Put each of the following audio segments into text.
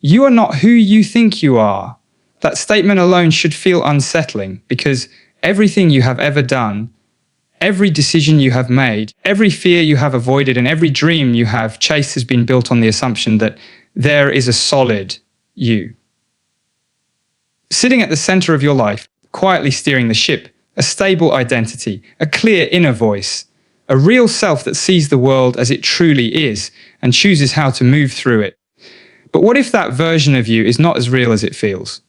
You are not who you think you are. That statement alone should feel unsettling because everything you have ever done, every decision you have made, every fear you have avoided, and every dream you have chased has been built on the assumption that there is a solid you. Sitting at the center of your life, quietly steering the ship, a stable identity, a clear inner voice, a real self that sees the world as it truly is and chooses how to move through it. But what if that version of you is not as real as it feels?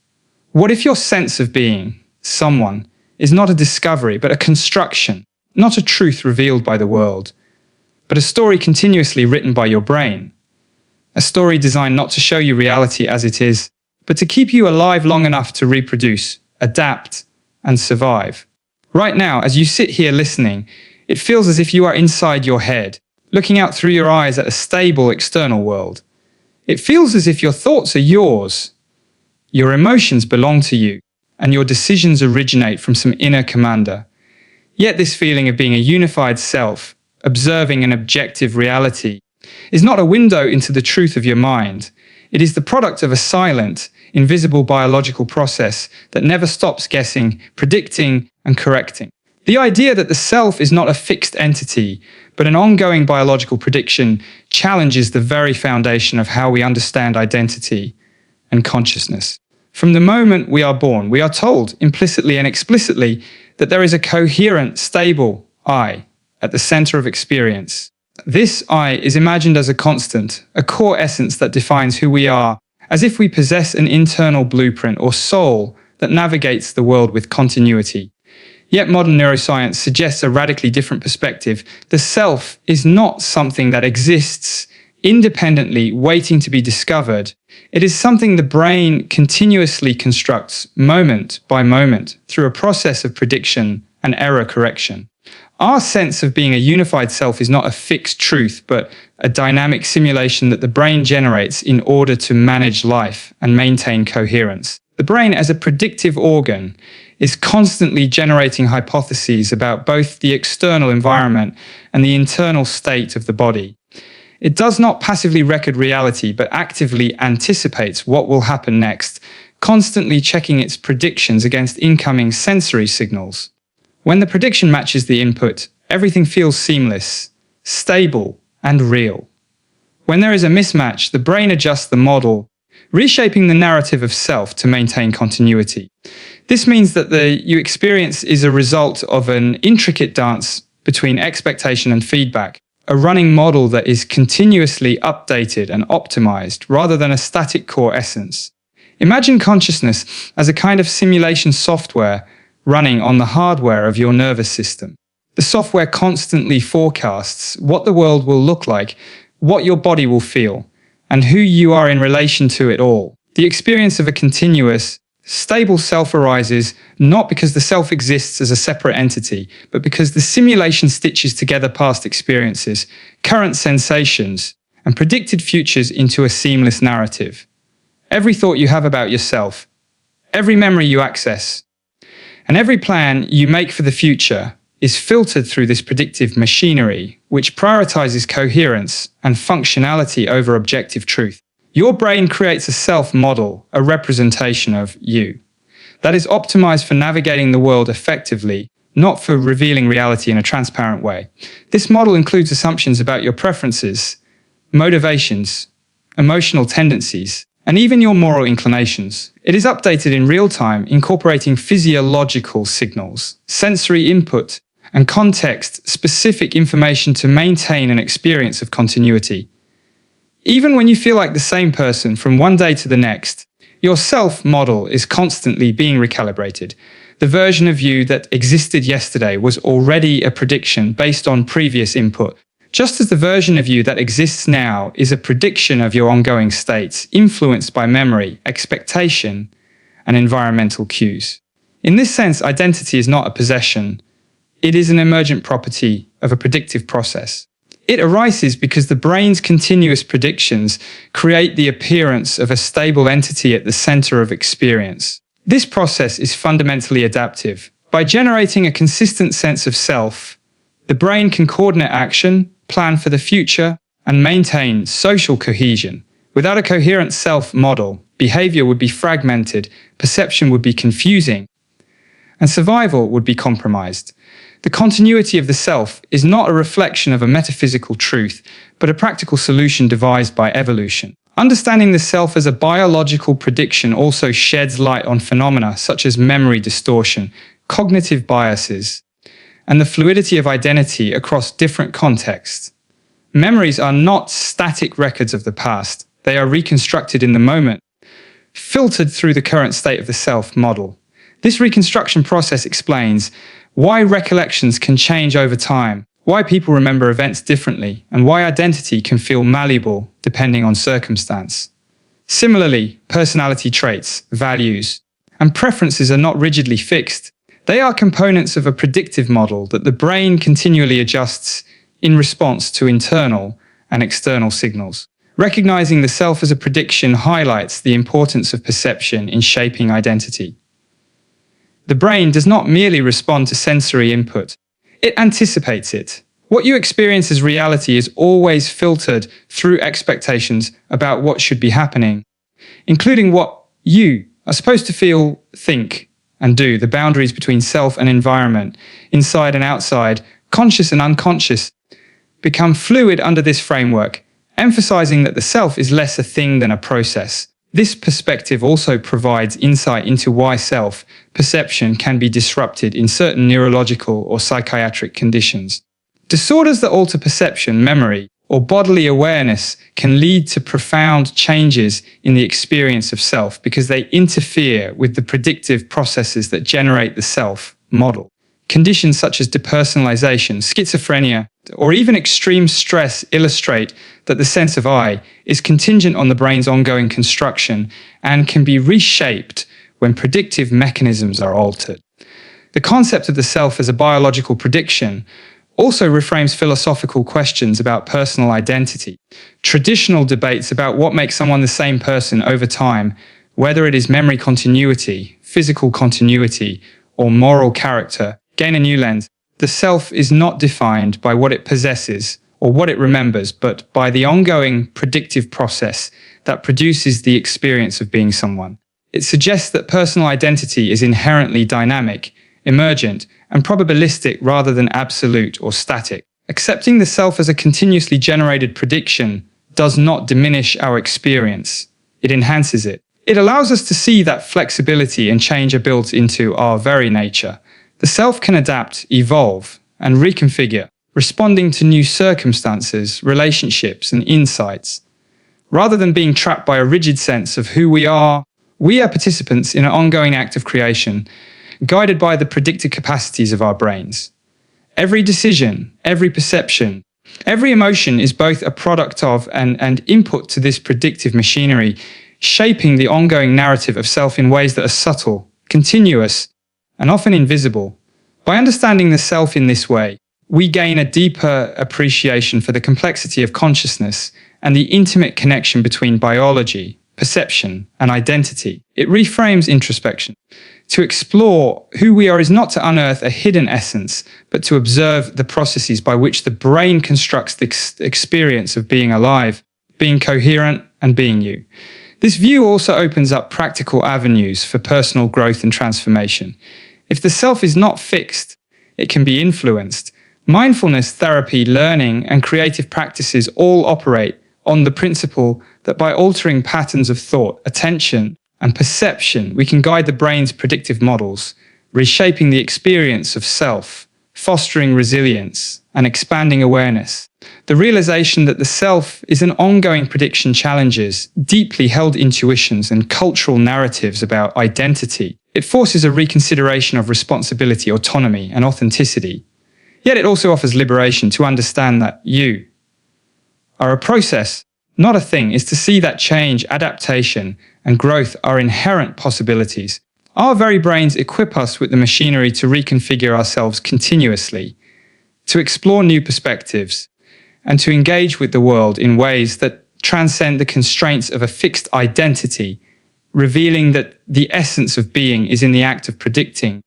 What if your sense of being someone is not a discovery, but a construction, not a truth revealed by the world, but a story continuously written by your brain? A story designed not to show you reality as it is, but to keep you alive long enough to reproduce, adapt, and survive. Right now, as you sit here listening, it feels as if you are inside your head, looking out through your eyes at a stable external world. It feels as if your thoughts are yours, your emotions belong to you, and your decisions originate from some inner commander. Yet this feeling of being a unified self, observing an objective reality, is not a window into the truth of your mind. It is the product of a silent, invisible biological process that never stops guessing, predicting, and correcting. The idea that the self is not a fixed entity, but an ongoing biological prediction, challenges the very foundation of how we understand identity and consciousness. From the moment we are born, we are told, implicitly and explicitly, that there is a coherent, stable I at the center of experience. This I is imagined as a constant, a core essence that defines who we are, as if we possess an internal blueprint or soul that navigates the world with continuity. Yet modern neuroscience suggests a radically different perspective. The self is not something that exists independently, waiting to be discovered. It is something the brain continuously constructs moment by moment through a process of prediction and error correction. Our sense of being a unified self is not a fixed truth, but a dynamic simulation that the brain generates in order to manage life and maintain coherence. The brain, as a predictive organ, is constantly generating hypotheses about both the external environment and the internal state of the body. It does not passively record reality, but actively anticipates what will happen next, constantly checking its predictions against incoming sensory signals. When the prediction matches the input, everything feels seamless, stable, and real. When there is a mismatch, the brain adjusts the model, reshaping the narrative of self to maintain continuity. This means that you experience is a result of an intricate dance between expectation and feedback, a running model that is continuously updated and optimized rather than a static core essence. Imagine consciousness as a kind of simulation software running on the hardware of your nervous system. The software constantly forecasts what the world will look like, what your body will feel, and who you are in relation to it all. The experience of a continuous, stable self arises not because the self exists as a separate entity, but because the simulation stitches together past experiences, current sensations, and predicted futures into a seamless narrative. Every thought you have about yourself, every memory you access, and every plan you make for the future is filtered through this predictive machinery, which prioritizes coherence and functionality over objective truth. Your brain creates a self-model, a representation of you, that is optimized for navigating the world effectively, not for revealing reality in a transparent way. This model includes assumptions about your preferences, motivations, emotional tendencies, and even your moral inclinations. It is updated in real time, incorporating physiological signals, sensory input, and context-specific information to maintain an experience of continuity. Even when you feel like the same person from one day to the next, your self-model is constantly being recalibrated. The version of you that existed yesterday was already a prediction based on previous input, just as the version of you that exists now is a prediction of your ongoing states, influenced by memory, expectation, and environmental cues. In this sense, identity is not a possession. It is an emergent property of a predictive process. It arises because the brain's continuous predictions create the appearance of a stable entity at the center of experience. This process is fundamentally adaptive. By generating a consistent sense of self, the brain can coordinate action, plan for the future, and maintain social cohesion Without a coherent self model, behavior would be fragmented, perception would be confusing, and survival would be compromised. The continuity of the self is not a reflection of a metaphysical truth, but a practical solution devised by evolution. Understanding the self as a biological prediction also sheds light on phenomena such as memory distortion, cognitive biases, and the fluidity of identity across different contexts. Memories are not static records of the past. They are reconstructed in the moment, filtered through the current state of the self model. This reconstruction process explains why recollections can change over time, why people remember events differently, and why identity can feel malleable depending on circumstance. Similarly, personality traits, values, and preferences are not rigidly fixed. They are components of a predictive model that the brain continually adjusts in response to internal and external signals. Recognizing the self as a prediction highlights the importance of perception in shaping identity. The brain does not merely respond to sensory input, it anticipates it. What you experience as reality is always filtered through expectations about what should be happening, including what you are supposed to feel, think, and do. The boundaries between self and environment, inside and outside, conscious and unconscious, become fluid under this framework, emphasizing that the self is less a thing than a process. This perspective also provides insight into why self-perception can be disrupted in certain neurological or psychiatric conditions. Disorders that alter perception, memory, or bodily awareness can lead to profound changes in the experience of self because they interfere with the predictive processes that generate the self model. Conditions such as depersonalization, schizophrenia, or even extreme stress illustrate that the sense of I is contingent on the brain's ongoing construction and can be reshaped when predictive mechanisms are altered. The concept of the self as a biological prediction also reframes philosophical questions about personal identity. Traditional debates about what makes someone the same person over time, whether it is memory continuity, physical continuity, or moral character, gain a new lens. The self is not defined by what it possesses or what it remembers, but by the ongoing predictive process that produces the experience of being someone. It suggests that personal identity is inherently dynamic, emergent, and probabilistic rather than absolute or static. Accepting the self as a continuously generated prediction does not diminish our experience. It enhances it. It allows us to see that flexibility and change are built into our very nature. The self can adapt, evolve, and reconfigure, responding to new circumstances, relationships, and insights. Rather than being trapped by a rigid sense of who we are participants in an ongoing act of creation, guided by the predictive capacities of our brains. Every decision, every perception, every emotion is both a product of and input to this predictive machinery, shaping the ongoing narrative of self in ways that are subtle, continuous, and often invisible. By understanding the self in this way, we gain a deeper appreciation for the complexity of consciousness and the intimate connection between biology, perception, and identity. It reframes introspection. To explore who we are is not to unearth a hidden essence, but to observe the processes by which the brain constructs the experience of being alive, being coherent, and being you. This view also opens up practical avenues for personal growth and transformation. If the self is not fixed, it can be influenced. Mindfulness, therapy, learning, and creative practices all operate on the principle that by altering patterns of thought, attention, and perception, we can guide the brain's predictive models, reshaping the experience of self, fostering resilience, and expanding awareness. The realization that the self is an ongoing prediction challenges deeply held intuitions and cultural narratives about identity. It forces a reconsideration of responsibility, autonomy, and authenticity. Yet it also offers liberation to understand that you are a process, not a thing, is to see that change, adaptation, and growth are inherent possibilities. Our very brains equip us with the machinery to reconfigure ourselves continuously, to explore new perspectives, and to engage with the world in ways that transcend the constraints of a fixed identity, revealing that the essence of being is in the act of predicting,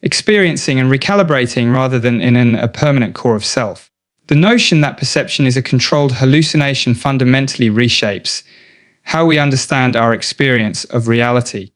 experiencing, and recalibrating rather than in a permanent core of self. The notion that perception is a controlled hallucination fundamentally reshapes how we understand our experience of reality.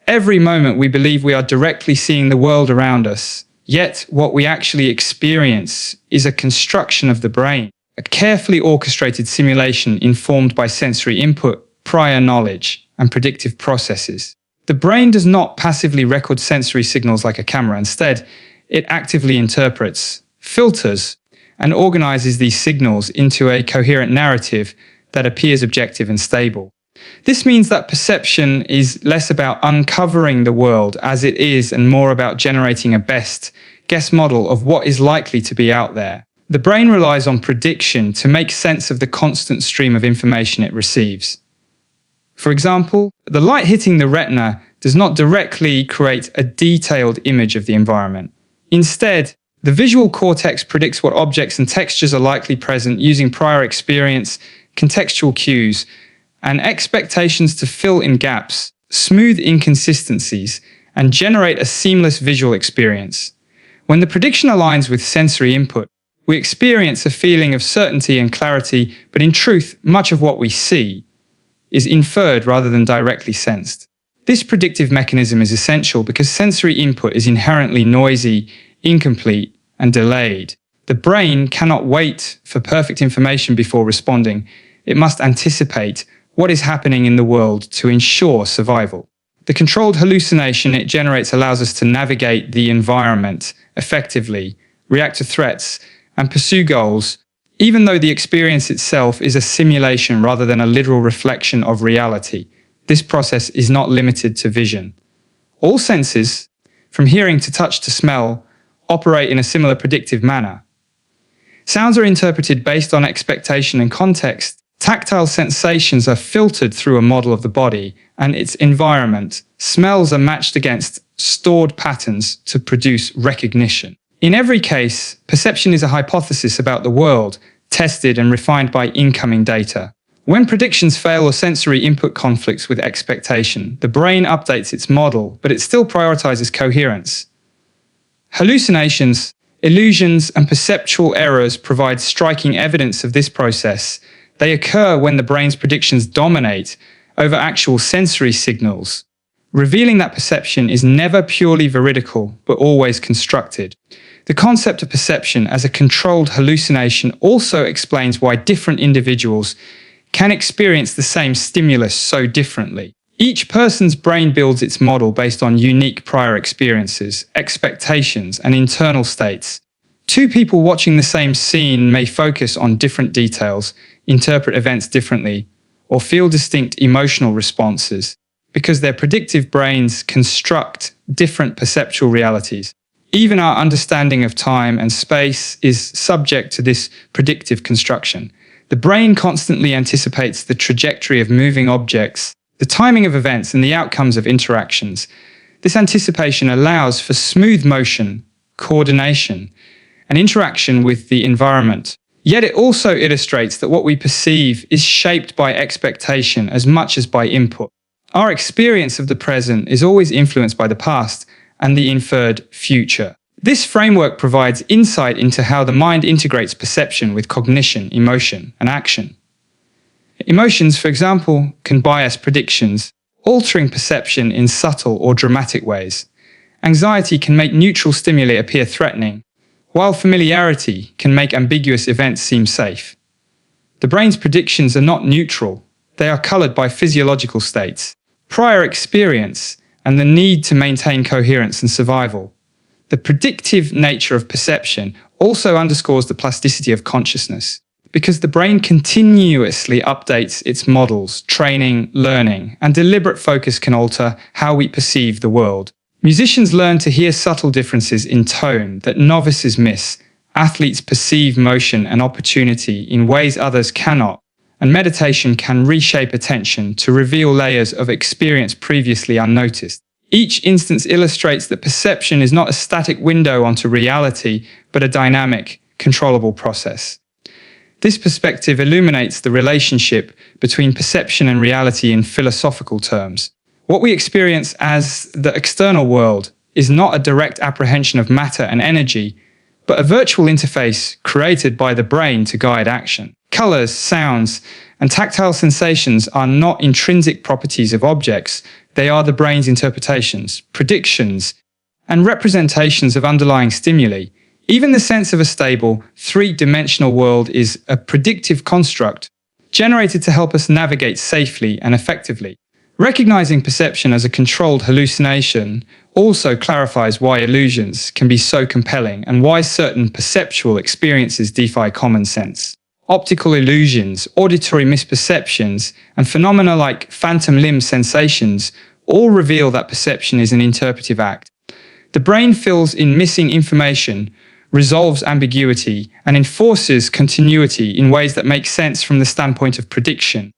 Every moment we believe we are directly seeing the world around us, yet what we actually experience is a construction of the brain, a carefully orchestrated simulation informed by sensory input, prior knowledge, and predictive processes. The brain does not passively record sensory signals like a camera. Instead, it actively interprets, filters, and organizes these signals into a coherent narrative that appears objective and stable. This means that perception is less about uncovering the world as it is and more about generating a best guess model of what is likely to be out there. The brain relies on prediction to make sense of the constant stream of information it receives. For example, the light hitting the retina does not directly create a detailed image of the environment. Instead, the visual cortex predicts what objects and textures are likely present using prior experience, contextual cues, and expectations to fill in gaps, smooth inconsistencies, and generate a seamless visual experience. When the prediction aligns with sensory input, we experience a feeling of certainty and clarity, but in truth, much of what we see is inferred rather than directly sensed. This predictive mechanism is essential because sensory input is inherently noisy, incomplete, and delayed. The brain cannot wait for perfect information before responding. It must anticipate what is happening in the world to ensure survival. The controlled hallucination it generates allows us to navigate the environment effectively, react to threats, and pursue goals, even though the experience itself is a simulation rather than a literal reflection of reality. This process is not limited to vision. All senses, from hearing to touch to smell, operate in a similar predictive manner. Sounds are interpreted based on expectation and context. Tactile sensations are filtered through a model of the body and its environment. Smells are matched against stored patterns to produce recognition. In every case, perception is a hypothesis about the world, tested and refined by incoming data. When predictions fail or sensory input conflicts with expectation, the brain updates its model, but it still prioritizes coherence. Hallucinations, illusions, and perceptual errors provide striking evidence of this process. They occur when the brain's predictions dominate over actual sensory signals, revealing that perception is never purely veridical, but always constructed. The concept of perception as a controlled hallucination also explains why different individuals can experience the same stimulus so differently. Each person's brain builds its model based on unique prior experiences, expectations, and internal states. Two people watching the same scene may focus on different details, interpret events differently, or feel distinct emotional responses because their predictive brains construct different perceptual realities. Even our understanding of time and space is subject to this predictive construction. The brain constantly anticipates the trajectory of moving objects, the timing of events, and the outcomes of interactions. This anticipation allows for smooth motion, coordination, and interaction with the environment. Yet it also illustrates that what we perceive is shaped by expectation as much as by input. Our experience of the present is always influenced by the past and the inferred future. This framework provides insight into how the mind integrates perception with cognition, emotion, and action. Emotions, for example, can bias predictions, altering perception in subtle or dramatic ways. Anxiety can make neutral stimuli appear threatening, while familiarity can make ambiguous events seem safe. The brain's predictions are not neutral. They are colored by physiological states, prior experience, and the need to maintain coherence and survival. The predictive nature of perception also underscores the plasticity of consciousness, because the brain continuously updates its models, training, learning, and deliberate focus can alter how we perceive the world. Musicians learn to hear subtle differences in tone that novices miss. Athletes perceive motion and opportunity in ways others cannot, and meditation can reshape attention to reveal layers of experience previously unnoticed. Each instance illustrates that perception is not a static window onto reality, but a dynamic, controllable process. This perspective illuminates the relationship between perception and reality in philosophical terms. What we experience as the external world is not a direct apprehension of matter and energy, but a virtual interface created by the brain to guide action. Colors, sounds, and tactile sensations are not intrinsic properties of objects. They are the brain's interpretations, predictions, and representations of underlying stimuli. Even the sense of a stable, three-dimensional world is a predictive construct generated to help us navigate safely and effectively. Recognizing perception as a controlled hallucination also clarifies why illusions can be so compelling and why certain perceptual experiences defy common sense. Optical illusions, auditory misperceptions, and phenomena like phantom limb sensations all reveal that perception is an interpretive act. The brain fills in missing information, resolves ambiguity, and enforces continuity in ways that make sense from the standpoint of prediction,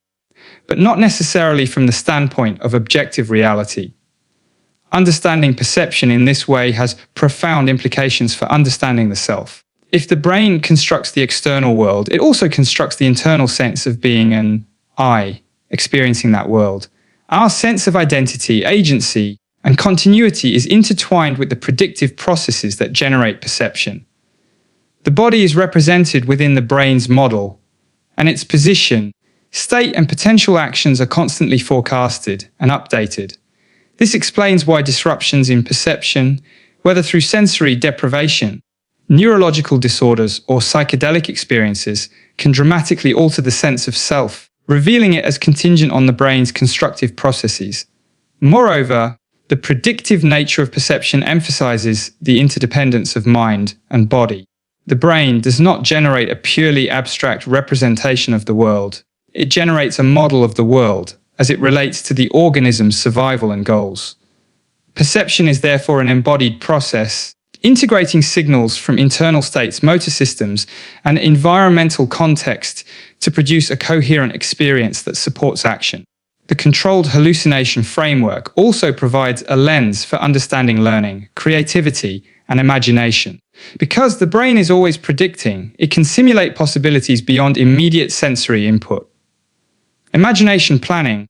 but not necessarily from the standpoint of objective reality. Understanding perception in this way has profound implications for understanding the self. If the brain constructs the external world, it also constructs the internal sense of being an I, experiencing that world. Our sense of identity, agency, and continuity is intertwined with the predictive processes that generate perception. The body is represented within the brain's model, and its position, state, and potential actions are constantly forecasted and updated. This explains why disruptions in perception, whether through sensory deprivation, neurological disorders, or psychedelic experiences, can dramatically alter the sense of self, revealing it as contingent on the brain's constructive processes. Moreover, the predictive nature of perception emphasizes the interdependence of mind and body. The brain does not generate a purely abstract representation of the world. It generates a model of the world as it relates to the organism's survival and goals. Perception is therefore an embodied process, integrating signals from internal states, motor systems, and environmental context to produce a coherent experience that supports action. The controlled hallucination framework also provides a lens for understanding learning, creativity, and imagination. Because the brain is always predicting, it can simulate possibilities beyond immediate sensory input. Imagination, planning,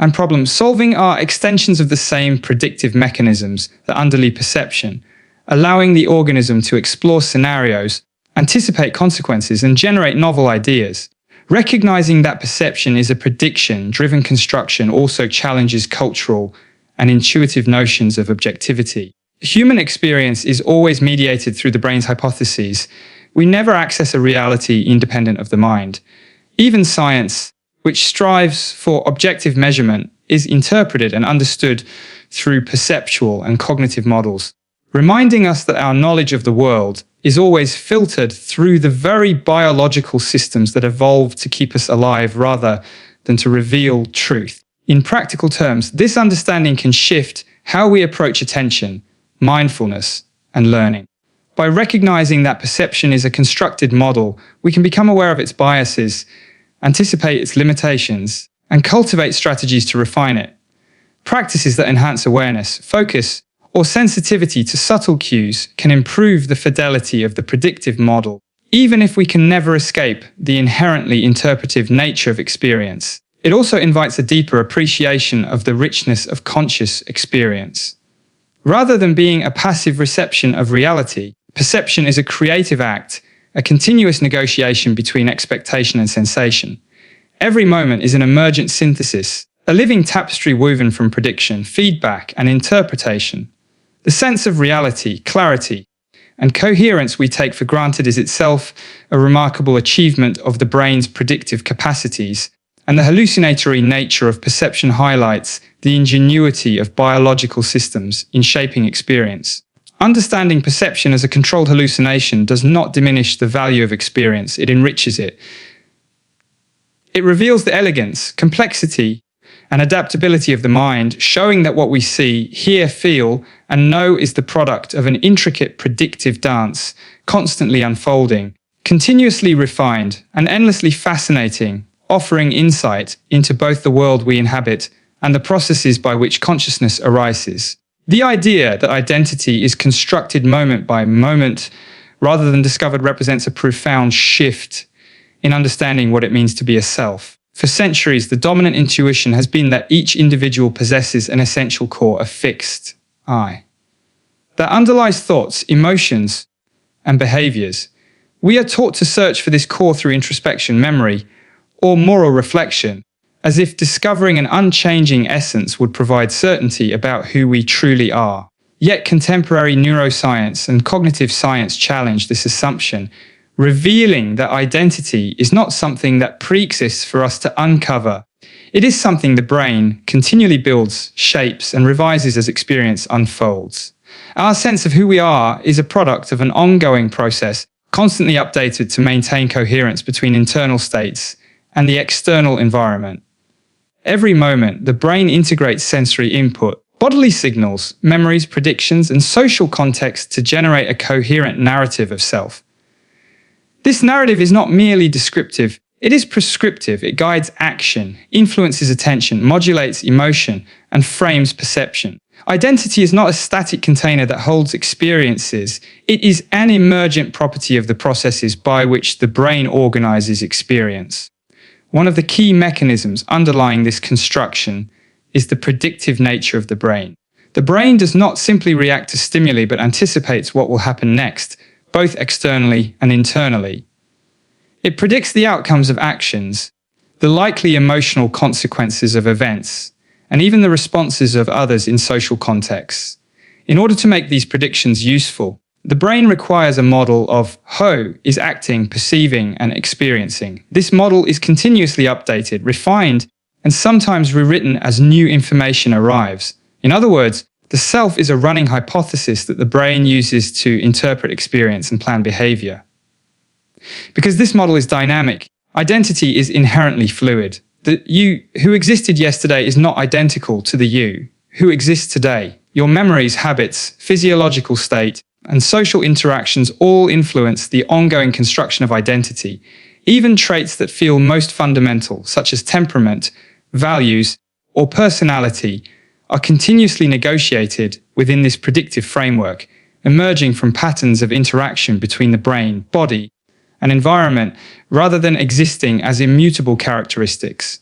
and problem solving are extensions of the same predictive mechanisms that underlie perception, allowing the organism to explore scenarios, anticipate consequences, and generate novel ideas. Recognizing that perception is a prediction-driven construction also challenges cultural and intuitive notions of objectivity. Human experience is always mediated through the brain's hypotheses. We never access a reality independent of the mind. Even science, which strives for objective measurement, is interpreted and understood through perceptual and cognitive models, reminding us that our knowledge of the world is always filtered through the very biological systems that evolved to keep us alive rather than to reveal truth. In practical terms, this understanding can shift how we approach attention, mindfulness, and learning. By recognizing that perception is a constructed model, we can become aware of its biases, anticipate its limitations, and cultivate strategies to refine it. Practices that enhance awareness, focus, or sensitivity to subtle cues can improve the fidelity of the predictive model, even if we can never escape the inherently interpretive nature of experience. It also invites a deeper appreciation of the richness of conscious experience. Rather than being a passive reception of reality, perception is a creative act, a continuous negotiation between expectation and sensation. Every moment is an emergent synthesis, a living tapestry woven from prediction, feedback, and interpretation. The sense of reality, clarity, and coherence we take for granted is itself a remarkable achievement of the brain's predictive capacities, and the hallucinatory nature of perception highlights the ingenuity of biological systems in shaping experience. Understanding perception as a controlled hallucination does not diminish the value of experience, it enriches it. It reveals the elegance, complexity, and adaptability of the mind, showing that what we see, hear, feel, and know is the product of an intricate predictive dance, constantly unfolding, continuously refined, and endlessly fascinating, offering insight into both the world we inhabit and the processes by which consciousness arises. The idea that identity is constructed moment by moment rather than discovered represents a profound shift in understanding what it means to be a self. For centuries, the dominant intuition has been that each individual possesses an essential core, a fixed I, that underlies thoughts, emotions, and behaviors. We are taught to search for this core through introspection, memory, or moral reflection, as if discovering an unchanging essence would provide certainty about who we truly are. Yet contemporary neuroscience and cognitive science challenge this assumption, revealing that identity is not something that pre-exists for us to uncover. It is something the brain continually builds, shapes, and revises as experience unfolds. Our sense of who we are is a product of an ongoing process, constantly updated to maintain coherence between internal states and the external environment. Every moment, the brain integrates sensory input, bodily signals, memories, predictions, and social context to generate a coherent narrative of self. This narrative is not merely descriptive, it is prescriptive. It guides action, influences attention, modulates emotion, and frames perception. Identity is not a static container that holds experiences. It is an emergent property of the processes by which the brain organizes experience. One of the key mechanisms underlying this construction is the predictive nature of the brain. The brain does not simply react to stimuli but anticipates what will happen next, both externally and internally. It predicts the outcomes of actions, the likely emotional consequences of events, and even the responses of others in social contexts. In order to make these predictions useful, the brain requires a model of how is acting, perceiving, and experiencing. This model is continuously updated, refined, and sometimes rewritten as new information arrives. In other words, the self is a running hypothesis that the brain uses to interpret experience and plan behavior. Because this model is dynamic, identity is inherently fluid. The you who existed yesterday is not identical to the you who exists today. Your memories, habits, physiological state, and social interactions all influence the ongoing construction of identity. Even traits that feel most fundamental, such as temperament, values, or personality, are continuously negotiated within this predictive framework, emerging from patterns of interaction between the brain, body, and environment, rather than existing as immutable characteristics.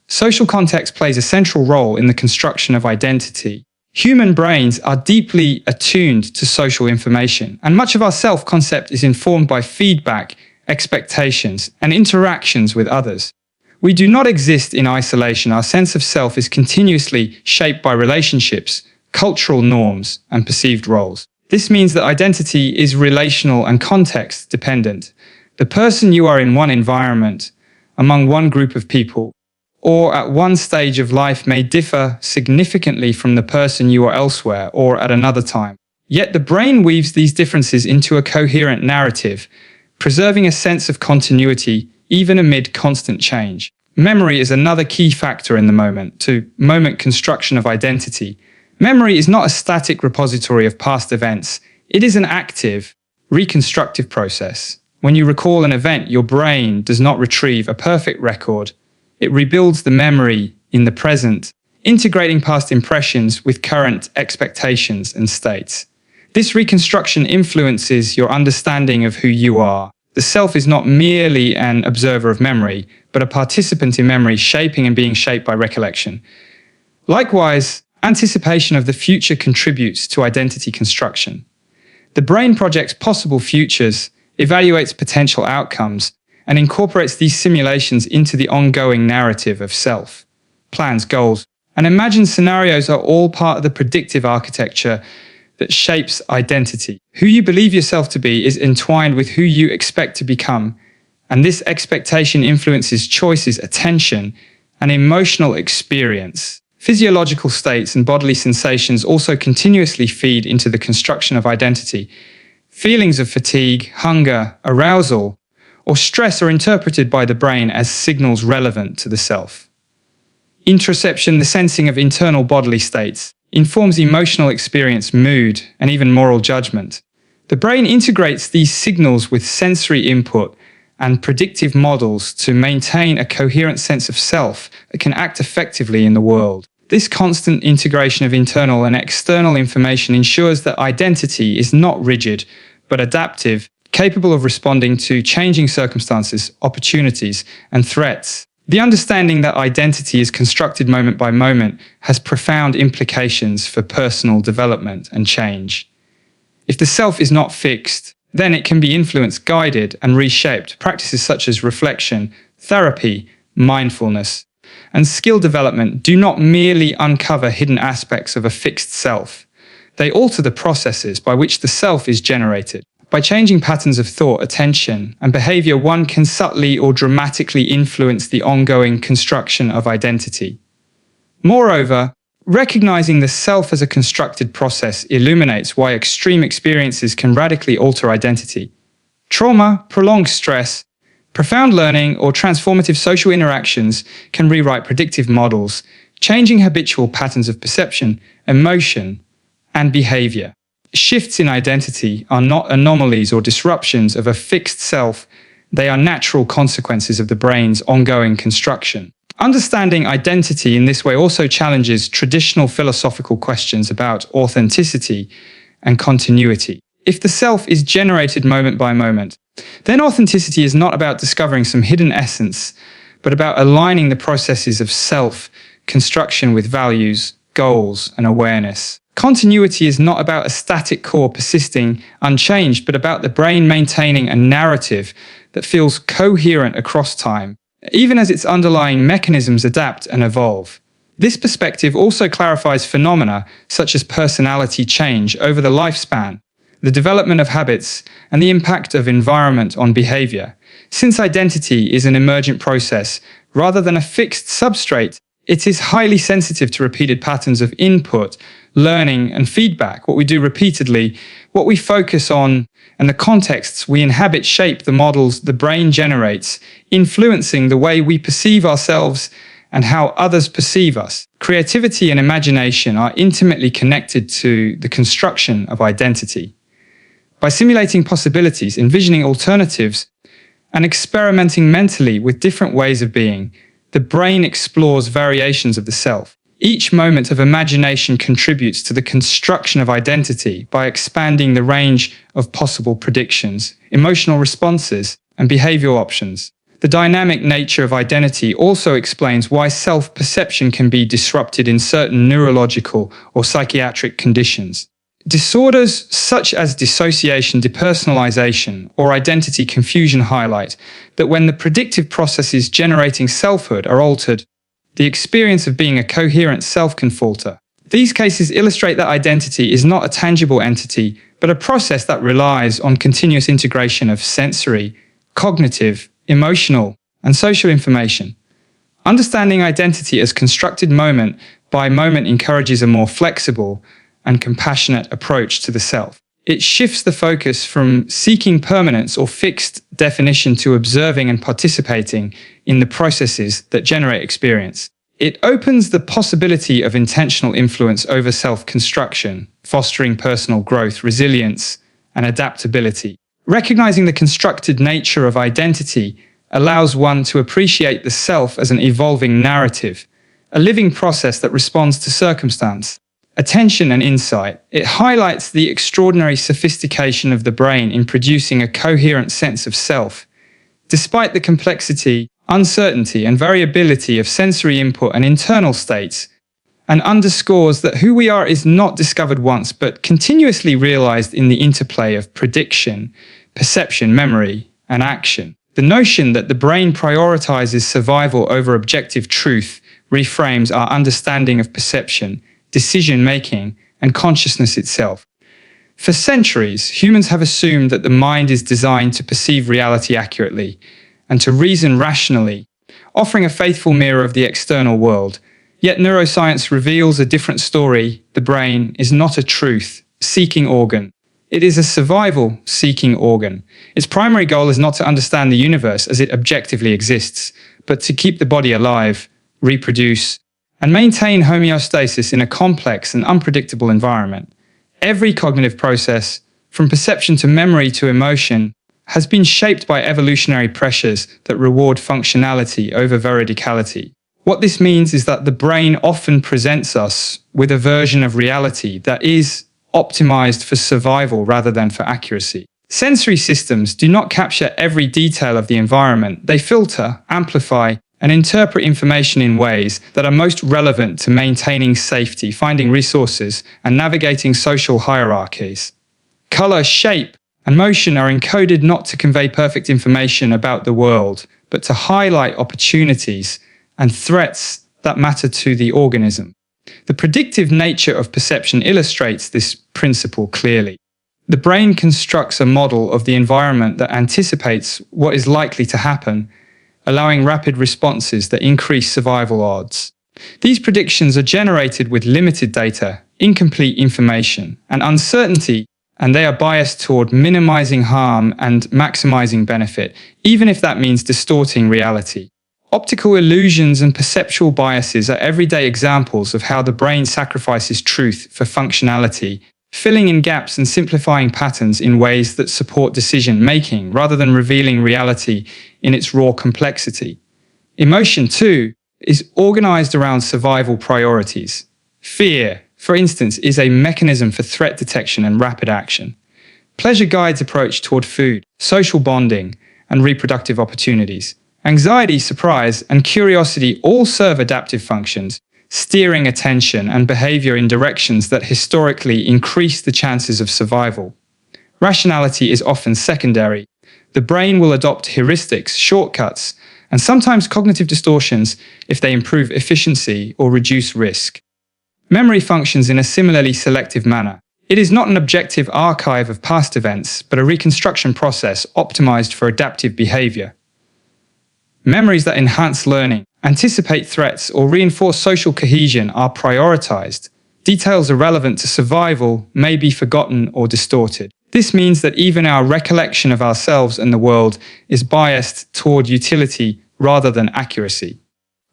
Social context plays a central role in the construction of identity. Human brains are deeply attuned to social information, and much of our self-concept is informed by feedback, expectations, and interactions with others. We do not exist in isolation. Our sense of self is continuously shaped by relationships, cultural norms, and perceived roles. This means that identity is relational and context-dependent. The person you are in one environment, among one group of people, or at one stage of life may differ significantly from the person you are elsewhere or at another time. Yet the brain weaves these differences into a coherent narrative, preserving a sense of continuity even amid constant change. Memory is another key factor in the moment-to-moment construction of identity. Memory is not a static repository of past events. It is an active, reconstructive process. When you recall an event, your brain does not retrieve a perfect record. It rebuilds the memory in the present, integrating past impressions with current expectations and states. This reconstruction influences your understanding of who you are. The self is not merely an observer of memory, but a participant in memory, shaping and being shaped by recollection. Likewise, anticipation of the future contributes to identity construction. The brain projects possible futures, evaluates potential outcomes, and incorporates these simulations into the ongoing narrative of self. Plans, goals, and imagined scenarios are all part of the predictive architecture that shapes identity. Who you believe yourself to be is entwined with who you expect to become, and this expectation influences choices, attention, and emotional experience. Physiological states and bodily sensations also continuously feed into the construction of identity. Feelings of fatigue, hunger, arousal, or stress are interpreted by the brain as signals relevant to the self. Interoception, the sensing of internal bodily states, informs emotional experience, mood, and even moral judgment. The brain integrates these signals with sensory input and predictive models to maintain a coherent sense of self that can act effectively in the world. This constant integration of internal and external information ensures that identity is not rigid, but adaptive, capable of responding to changing circumstances, opportunities, and threats. The understanding that identity is constructed moment by moment has profound implications for personal development and change. If the self is not fixed, Then it can be influenced, guided, and reshaped. Practices such as reflection, therapy, mindfulness, and skill development do not merely uncover hidden aspects of a fixed self. They alter the processes by which the self is generated. By changing patterns of thought, attention, and behavior, one can subtly or dramatically influence the ongoing construction of identity. Moreover, recognizing the self as a constructed process illuminates why extreme experiences can radically alter identity. Trauma, prolonged stress, profound learning, or transformative social interactions can rewrite predictive models, changing habitual patterns of perception, emotion, and behavior. Shifts in identity are not anomalies or disruptions of a fixed self, they are natural consequences of the brain's ongoing construction. Understanding identity in this way also challenges traditional philosophical questions about authenticity and continuity. If the self is generated moment by moment, then authenticity is not about discovering some hidden essence, but about aligning the processes of self-construction with values, goals, and awareness. Continuity is not about a static core persisting unchanged, but about the brain maintaining a narrative that feels coherent across time, even as its underlying mechanisms adapt and evolve. This perspective also clarifies phenomena such as personality change over the lifespan, the development of habits, and the impact of environment on behavior. Since identity is an emergent process rather than a fixed substrate, it is highly sensitive to repeated patterns of input, learning, and feedback. What we do repeatedly, what we focus on, and the contexts we inhabit shape the models the brain generates, influencing the way we perceive ourselves and how others perceive us. Creativity and imagination are intimately connected to the construction of identity. By simulating possibilities, envisioning alternatives, and experimenting mentally with different ways of being, the brain explores variations of the self. Each moment of imagination contributes to the construction of identity by expanding the range of possible predictions, emotional responses, and behavioral options. The dynamic nature of identity also explains why self-perception can be disrupted in certain neurological or psychiatric conditions. Disorders such as dissociation, depersonalization, or identity confusion highlight that when the predictive processes generating selfhood are altered, the experience of being a coherent self can falter. These cases illustrate that identity is not a tangible entity, but a process that relies on continuous integration of sensory, cognitive, emotional, and social information. Understanding identity as constructed moment by moment encourages a more flexible and compassionate approach to the self. It shifts the focus from seeking permanence or fixed definition to observing and participating in the processes that generate experience. It opens the possibility of intentional influence over self-construction, fostering personal growth, resilience, and adaptability. Recognizing the constructed nature of identity allows one to appreciate the self as an evolving narrative, a living process that responds to circumstance, attention, and insight. It highlights the extraordinary sophistication of the brain in producing a coherent sense of self, despite the complexity, uncertainty, and variability of sensory input and internal states, and underscores that who we are is not discovered once, but continuously realized in the interplay of prediction, perception, memory, and action. The notion that the brain prioritizes survival over objective truth reframes our understanding of perception, decision-making, and consciousness itself. For centuries, humans have assumed that the mind is designed to perceive reality accurately and to reason rationally, offering a faithful mirror of the external world. Yet neuroscience reveals a different story. The brain is not a truth-seeking organ. It is a survival-seeking organ. Its primary goal is not to understand the universe as it objectively exists, but to keep the body alive, reproduce, and maintain homeostasis in a complex and unpredictable environment. Every cognitive process, from perception to memory to emotion, has been shaped by evolutionary pressures that reward functionality over veridicality. What this means is that the brain often presents us with a version of reality that is optimized for survival rather than for accuracy. Sensory systems do not capture every detail of the environment. They filter, amplify, and interpret information in ways that are most relevant to maintaining safety, finding resources, and navigating social hierarchies. Color, shape, and motion are encoded not to convey perfect information about the world, but to highlight opportunities and threats that matter to the organism. The predictive nature of perception illustrates this principle clearly. The brain constructs a model of the environment that anticipates what is likely to happen, allowing rapid responses that increase survival odds. These predictions are generated with limited data, incomplete information, and uncertainty, and they are biased toward minimizing harm and maximizing benefit, even if that means distorting reality. Optical illusions and perceptual biases are everyday examples of how the brain sacrifices truth for functionality, filling in gaps and simplifying patterns in ways that support decision-making rather than revealing reality in its raw complexity. Emotion, too, is organized around survival priorities. Fear, for instance, is a mechanism for threat detection and rapid action. Pleasure guides approach toward food, social bonding, and reproductive opportunities. Anxiety, surprise, and curiosity all serve adaptive functions, steering attention and behavior in directions that historically increase the chances of survival. Rationality is often secondary. The brain will adopt heuristics, shortcuts, and sometimes cognitive distortions if they improve efficiency or reduce risk. Memory functions in a similarly selective manner. It is not an objective archive of past events, but a reconstruction process optimized for adaptive behavior. Memories that enhance learning, anticipate threats, or reinforce social cohesion are prioritized. Details irrelevant to survival may be forgotten or distorted. This means that even our recollection of ourselves and the world is biased toward utility rather than accuracy.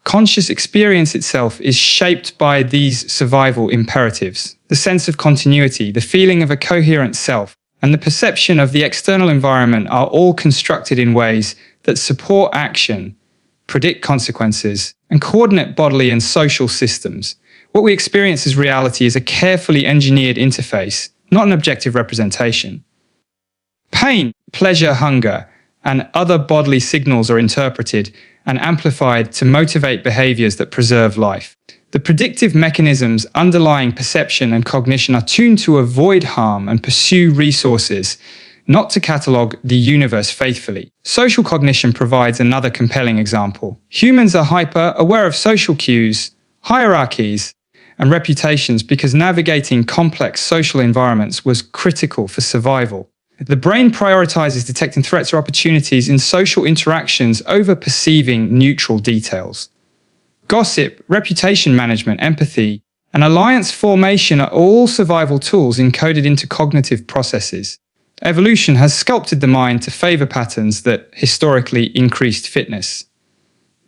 Conscious experience itself is shaped by these survival imperatives. The sense of continuity, the feeling of a coherent self, and the perception of the external environment are all constructed in ways that support action, predict consequences, and coordinate bodily and social systems. What we experience as reality is a carefully engineered interface, not an objective representation. Pain, pleasure, hunger, and other bodily signals are interpreted and amplified to motivate behaviors that preserve life. The predictive mechanisms underlying perception and cognition are tuned to avoid harm and pursue resources, not to catalogue the universe faithfully. Social cognition provides another compelling example. Humans are hyper-aware of social cues, hierarchies, and reputations because navigating complex social environments was critical for survival. The brain prioritizes detecting threats or opportunities in social interactions over perceiving neutral details. Gossip, reputation management, empathy, and alliance formation are all survival tools encoded into cognitive processes. Evolution has sculpted the mind to favor patterns that historically increased fitness.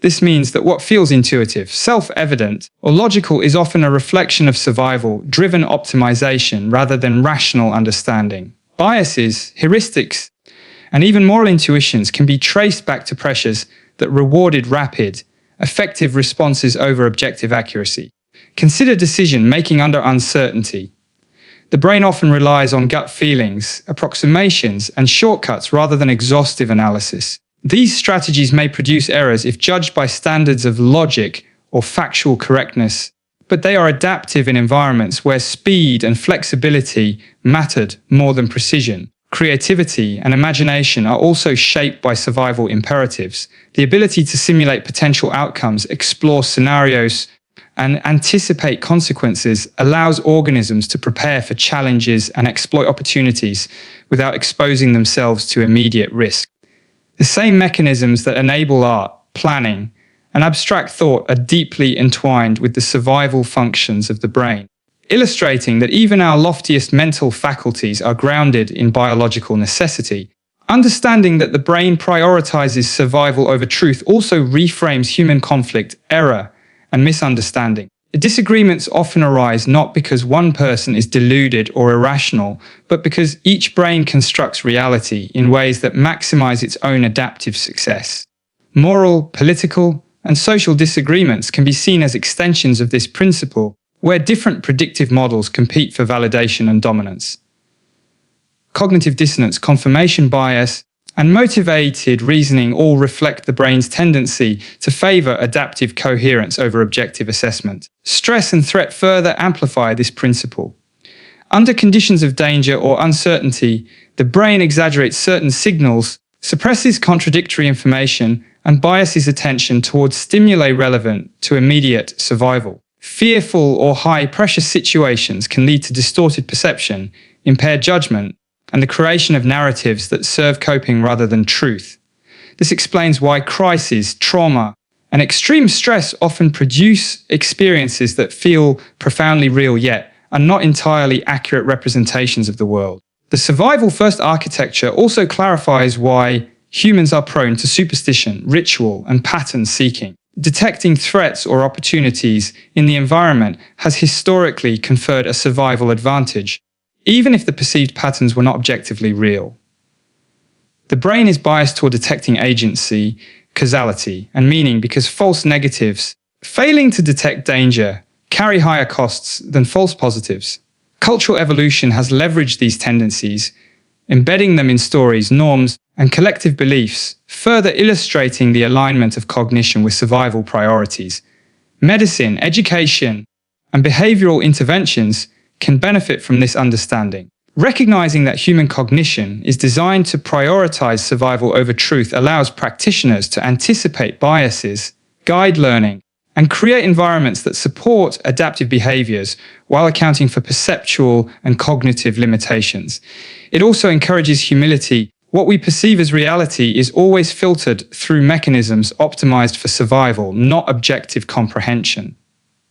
This means that what feels intuitive, self-evident, or logical is often a reflection of survival-driven optimization rather than rational understanding. Biases, heuristics, and even moral intuitions can be traced back to pressures that rewarded rapid, effective responses over objective accuracy. Consider decision-making under uncertainty. The brain often relies on gut feelings, approximations, and shortcuts rather than exhaustive analysis. These strategies may produce errors if judged by standards of logic or factual correctness, but they are adaptive in environments where speed and flexibility mattered more than precision. Creativity and imagination are also shaped by survival imperatives. The ability to simulate potential outcomes, explore scenarios, and anticipate consequences allows organisms to prepare for challenges and exploit opportunities without exposing themselves to immediate risk. The same mechanisms that enable art, planning, and abstract thought are deeply entwined with the survival functions of the brain, illustrating that even our loftiest mental faculties are grounded in biological necessity. Understanding that the brain prioritizes survival over truth also reframes human conflict, error, and misunderstanding. Disagreements often arise not because one person is deluded or irrational, but because each brain constructs reality in ways that maximize its own adaptive success. Moral, political, and social disagreements can be seen as extensions of this principle, where different predictive models compete for validation and dominance. Cognitive dissonance, confirmation bias, and motivated reasoning all reflect the brain's tendency to favor adaptive coherence over objective assessment. Stress and threat further amplify this principle. Under conditions of danger or uncertainty, The brain exaggerates certain signals, suppresses contradictory information, and biases attention towards stimuli relevant to immediate survival. Fearful or high-pressure situations can lead to distorted perception, impaired judgment, and the creation of narratives that serve coping rather than truth. This explains why crises, trauma, and extreme stress often produce experiences that feel profoundly real yet are not entirely accurate representations of the world. The survival-first architecture also clarifies why humans are prone to superstition, ritual, and pattern seeking. Detecting threats or opportunities in the environment has historically conferred a survival advantage, even if the perceived patterns were not objectively real. The brain is biased toward detecting agency, causality, and meaning because false negatives, failing to detect danger, carry higher costs than false positives. Cultural evolution has leveraged these tendencies, embedding them in stories, norms, and collective beliefs, further illustrating the alignment of cognition with survival priorities. Medicine, education, and behavioral interventions can benefit from this understanding. Recognizing that human cognition is designed to prioritize survival over truth allows practitioners to anticipate biases, guide learning, and create environments that support adaptive behaviors while accounting for perceptual and cognitive limitations. It also encourages humility. What we perceive as reality is always filtered through mechanisms optimized for survival, not objective comprehension.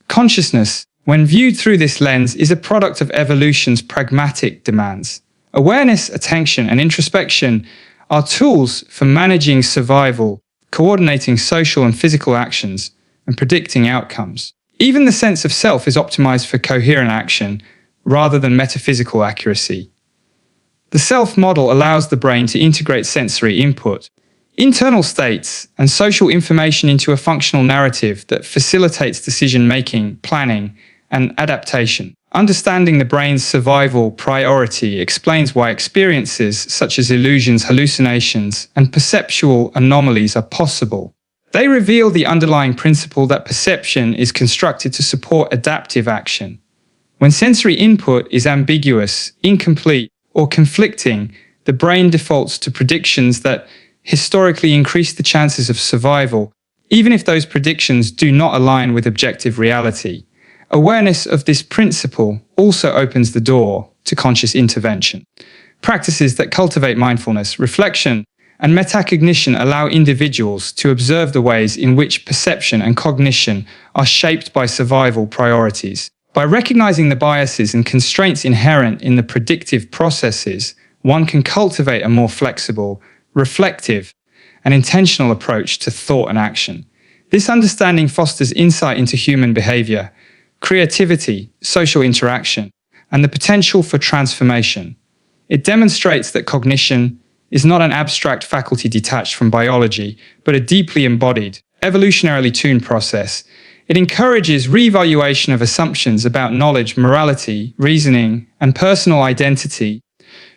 Consciousness, when viewed through this lens, is a product of evolution's pragmatic demands. Awareness, attention, and introspection are tools for managing survival, coordinating social and physical actions, and predicting outcomes. Even the sense of self is optimized for coherent action rather than metaphysical accuracy. The self model allows the brain to integrate sensory input, internal states, and social information into a functional narrative that facilitates decision-making, planning, and adaptation. Understanding the brain's survival priority explains why experiences such as illusions, hallucinations, and perceptual anomalies are possible. They reveal the underlying principle that perception is constructed to support adaptive action. When sensory input is ambiguous, incomplete, or conflicting, the brain defaults to predictions that historically increase the chances of survival, even if those predictions do not align with objective reality. Awareness of this principle also opens the door to conscious intervention. Practices that cultivate mindfulness, reflection, and metacognition allow individuals to observe the ways in which perception and cognition are shaped by survival priorities. By recognizing the biases and constraints inherent in the predictive processes, one can cultivate a more flexible, reflective, and intentional approach to thought and action. This understanding fosters insight into human behavior, creativity, social interaction, and the potential for transformation. It demonstrates that cognition is not an abstract faculty detached from biology, but a deeply embodied, evolutionarily tuned process. It encourages reevaluation of assumptions about knowledge, morality, reasoning, and personal identity,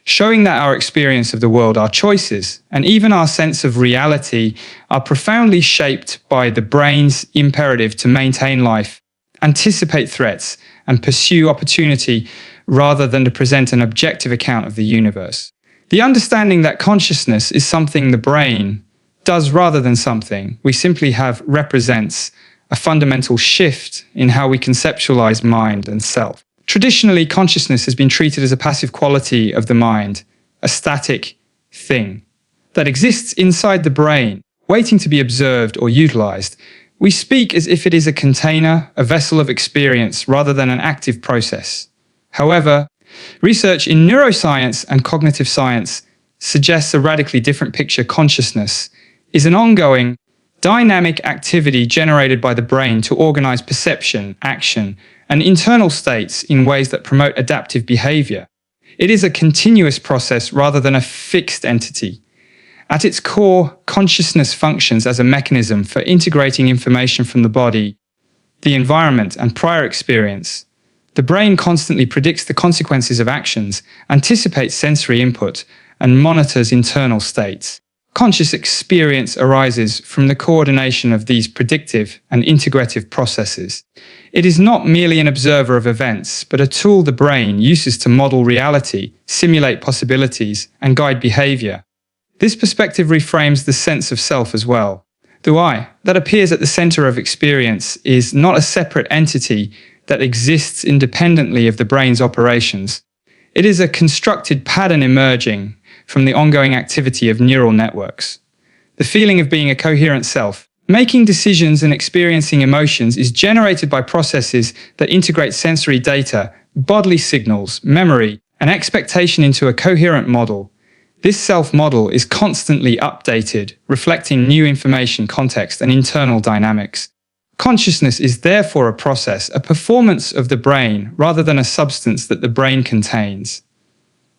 showing that our experience of the world, our choices, and even our sense of reality are profoundly shaped by the brain's imperative to maintain life, anticipate threats, and pursue opportunity rather than to present an objective account of the universe. The understanding that consciousness is something the brain does rather than something we simply have represents a fundamental shift in how we conceptualize mind and self. Traditionally, consciousness has been treated as a passive quality of the mind, a static thing that exists inside the brain, waiting to be observed or utilized. We speak as if it is a container, a vessel of experience, rather than an active process. However, research in neuroscience and cognitive science suggests a radically different picture. Consciousness is an ongoing, dynamic activity generated by the brain to organize perception, action, and internal states in ways that promote adaptive behavior. It is a continuous process rather than a fixed entity. At its core, consciousness functions as a mechanism for integrating information from the body, the environment, and prior experience. The brain constantly predicts the consequences of actions, anticipates sensory input, and monitors internal states. Conscious experience arises from the coordination of these predictive and integrative processes. It is not merely an observer of events, but a tool the brain uses to model reality, simulate possibilities, and guide behavior. This perspective reframes the sense of self as well. The I, that appears at the center of experience, is not a separate entity that exists independently of the brain's operations. It is a constructed pattern emerging from the ongoing activity of neural networks. The feeling of being a coherent self, making decisions and experiencing emotions, is generated by processes that integrate sensory data, bodily signals, memory, and expectation into a coherent model. This self-model is constantly updated, reflecting new information, context, and internal dynamics. Consciousness is therefore a process, a performance of the brain, rather than a substance that the brain contains.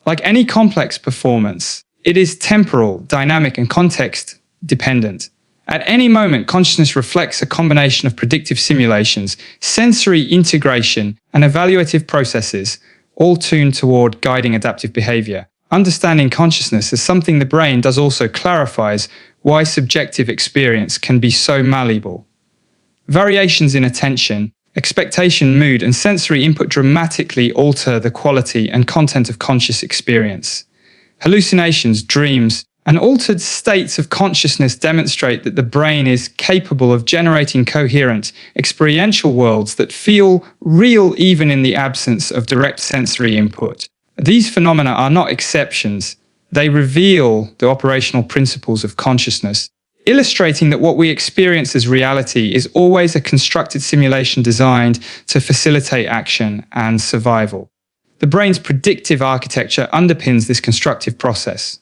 Like any complex performance, it is temporal, dynamic, and context-dependent. At any moment, consciousness reflects a combination of predictive simulations, sensory integration, and evaluative processes, all tuned toward guiding adaptive behavior. Understanding consciousness as something the brain does also clarifies why subjective experience can be so malleable. Variations in attention, expectation, mood, and sensory input dramatically alter the quality and content of conscious experience. Hallucinations, dreams, and altered states of consciousness demonstrate that the brain is capable of generating coherent, experiential worlds that feel real even in the absence of direct sensory input. These phenomena are not exceptions. They reveal the operational principles of consciousness, illustrating that what we experience as reality is always a constructed simulation designed to facilitate action and survival. The brain's predictive architecture underpins this constructive process.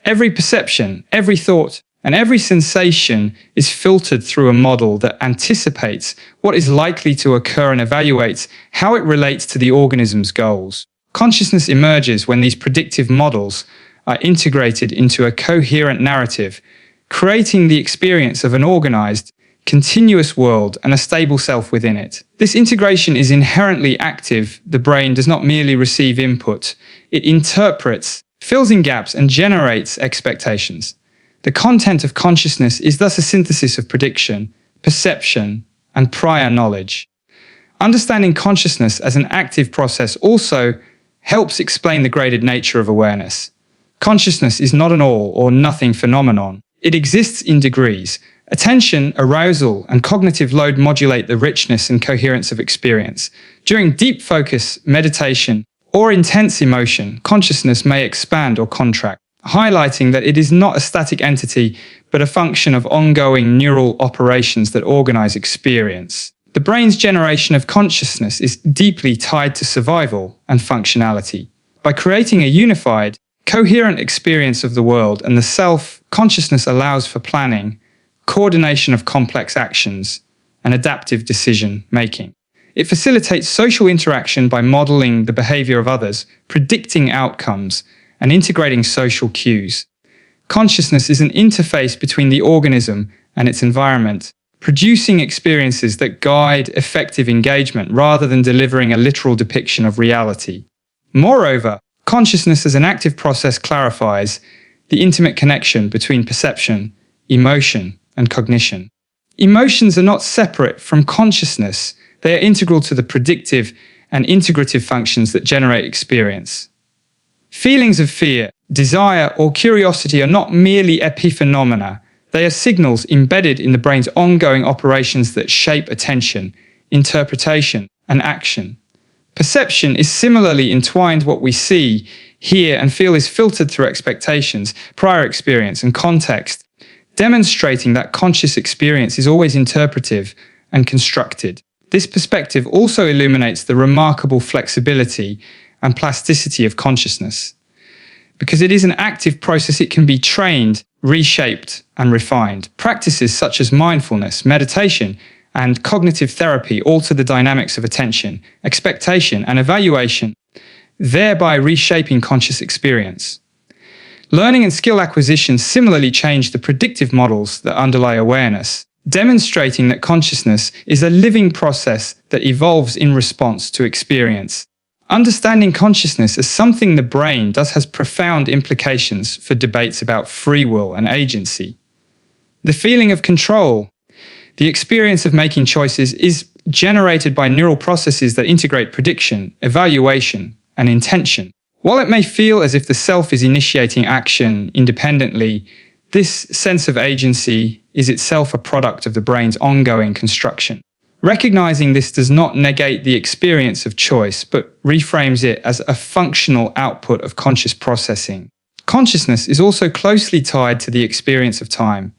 Every perception, every thought, and every sensation is filtered through a model that anticipates what is likely to occur and evaluates how it relates to the organism's goals. Consciousness emerges when these predictive models are integrated into a coherent narrative, creating the experience of an organized, continuous world and a stable self within it. This integration is inherently active. The brain does not merely receive input, it interprets, fills in gaps, and generates expectations. The content of consciousness is thus a synthesis of prediction, perception, and prior knowledge. Understanding consciousness as an active process also helps explain the graded nature of awareness. Consciousness is not an all or nothing phenomenon. It exists in degrees. Attention, arousal, and cognitive load modulate the richness and coherence of experience. During deep focus, meditation, or intense emotion, consciousness may expand or contract, highlighting that it is not a static entity, but a function of ongoing neural operations that organize experience. The brain's generation of consciousness is deeply tied to survival and functionality. By creating a unified, coherent experience of the world and the self, consciousness allows for planning, coordination of complex actions, and adaptive decision-making. It facilitates social interaction by modeling the behavior of others, predicting outcomes, and integrating social cues. Consciousness is an interface between the organism and its environment, producing experiences that guide effective engagement rather than delivering a literal depiction of reality. Moreover, consciousness as an active process clarifies the intimate connection between perception, emotion, and cognition. Emotions are not separate from consciousness. They are integral to the predictive and integrative functions that generate experience. Feelings of fear, desire, or curiosity are not merely epiphenomena. They are signals embedded in the brain's ongoing operations that shape attention, interpretation, and action. Perception is similarly entwined. What we see, hear, and feel is filtered through expectations, prior experience, and context, demonstrating that conscious experience is always interpretive and constructed. This perspective also illuminates the remarkable flexibility and plasticity of consciousness. Because it is an active process, it can be trained, reshaped, and refined. Practices such as mindfulness, meditation, and cognitive therapy alter the dynamics of attention, expectation, and evaluation, thereby reshaping conscious experience. Learning and skill acquisition similarly change the predictive models that underlie awareness, demonstrating that consciousness is a living process that evolves in response to experience. Understanding consciousness as something the brain does has profound implications for debates about free will and agency. The feeling of control, the experience of making choices, is generated by neural processes that integrate prediction, evaluation, and intention. While it may feel as if the self is initiating action independently, this sense of agency is itself a product of the brain's ongoing construction. Recognizing this does not negate the experience of choice, but reframes it as a functional output of conscious processing. Consciousness is also closely tied to the experience of time.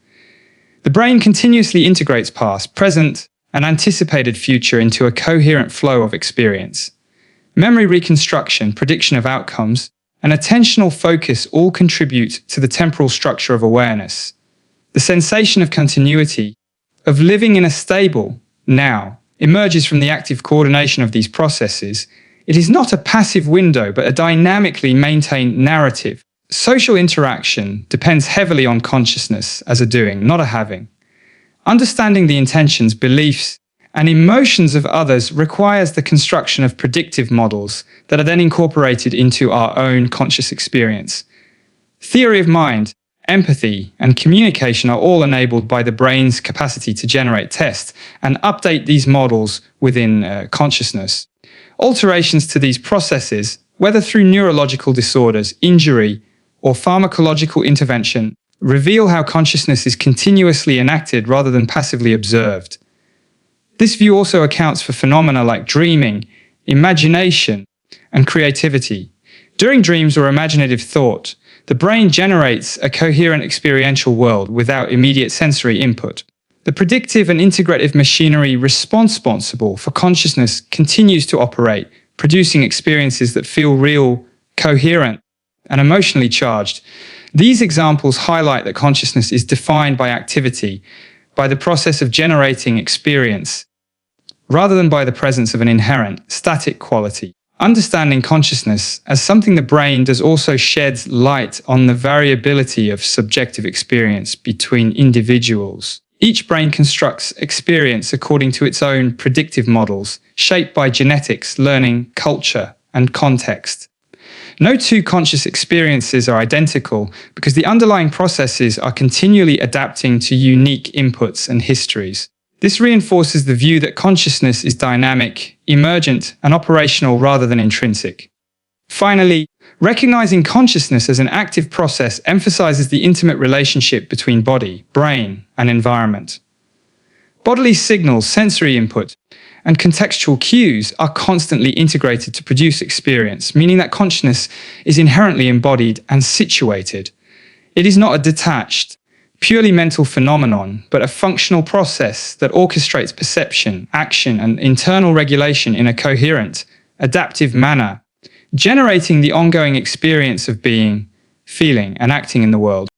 The brain continuously integrates past, present, and anticipated future into a coherent flow of experience. Memory reconstruction, prediction of outcomes, and attentional focus all contribute to the temporal structure of awareness. The sensation of continuity, of living in a stable now, emerges from the active coordination of these processes. It is not a passive window, but a dynamically maintained narrative. Social interaction depends heavily on consciousness as a doing, not a having. Understanding the intentions, beliefs, and emotions of others requires the construction of predictive models that are then incorporated into our own conscious experience. Theory of mind, empathy, and communication are all enabled by the brain's capacity to generate, test, and update these models within consciousness. Alterations to these processes, whether through neurological disorders, injury, or pharmacological intervention, reveal how consciousness is continuously enacted rather than passively observed. This view also accounts for phenomena like dreaming, imagination, and creativity. During dreams or imaginative thought, the brain generates a coherent experiential world without immediate sensory input. The predictive and integrative machinery responsible for consciousness continues to operate, producing experiences that feel real, coherent, and emotionally charged. These examples highlight that consciousness is defined by activity, by the process of generating experience, rather than by the presence of an inherent, static quality. Understanding consciousness as something the brain does also sheds light on the variability of subjective experience between individuals. Each brain constructs experience according to its own predictive models, shaped by genetics, learning, culture, and context. No two conscious experiences are identical because the underlying processes are continually adapting to unique inputs and histories. This reinforces the view that consciousness is dynamic, emergent, and operational rather than intrinsic. Finally, recognizing consciousness as an active process emphasizes the intimate relationship between body, brain, and environment. Bodily signals, sensory input, and contextual cues are constantly integrated to produce experience, meaning that consciousness is inherently embodied and situated. It is not a detached, purely mental phenomenon, but a functional process that orchestrates perception, action, and internal regulation in a coherent, adaptive manner, generating the ongoing experience of being, feeling, and acting in the world.